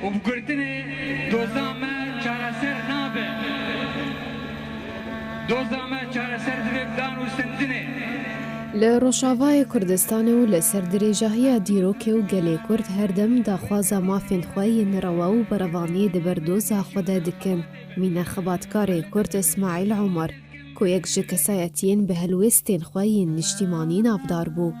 و بگرتنی دوزامه چارەسەر نابێ دوزامه چارەسەر دەبێ بدان و سندنێ لی روشاوای کردستان و لسر دریجاهی دیروکه و گلی کرد هردم داخوازا مافین خواهی نروا و بروانی دبردوزا خوده دکن مین خباتکار کرد اسماعیل عمر که یک جکسایتین به هلوستین خواهی نشتیمانی نافدار بو.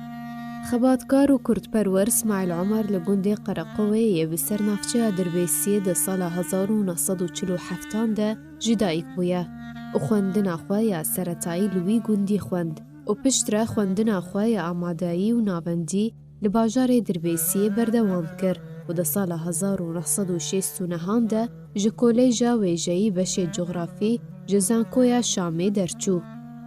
خباتکار و کردپرور اسماعیل عمر لگنده قرقوه بسر نافچه دربیسی ده سال 1947 ده جدایک بویه و خوندن خواهی سرطایی لوی گندی خوند و پشتره خوندن خواهی آمادایی و ناوندی لباجار دربیسی بردوام کرد و ده سال 1969 ده جکولیجا ویجهی بش جغرافی جزانکویا شامی درچو.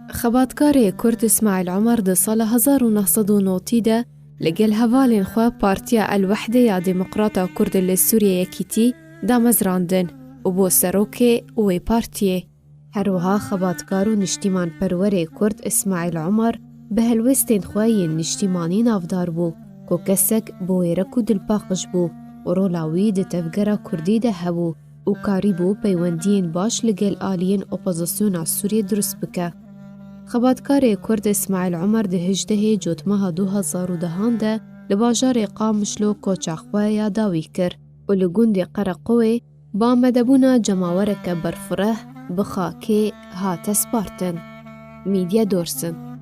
خباتکار کرد اسماعیل عمر ده سال 1990 ده لگل هوالین خواه پارتیا الوحده یا دموقراتا کرد لسوریه یکیتی دا مزراندن و بو سروکه وی پارتیه. هروها خباتکار و نشتیمان پروره کرد اسماعیل عمر به هلوستین خواهی نشتیمانی نافدار بو که کسک بویرک و دلپاقش بو و رولاوی ده تفگره کردی ده هبو و کاری بو پیوندین باش لگل آلین اپوزیسیون سوریه درست بکه. خباتکار کرد اسماعیل عمر ده 18 جوتمه 2010 ده لباجار قامشلو کوچاخواه داوی کر و لگوند قرقوه با مدبونا جماورک برفره بخاکه هات سپارتن. میدیا دورسن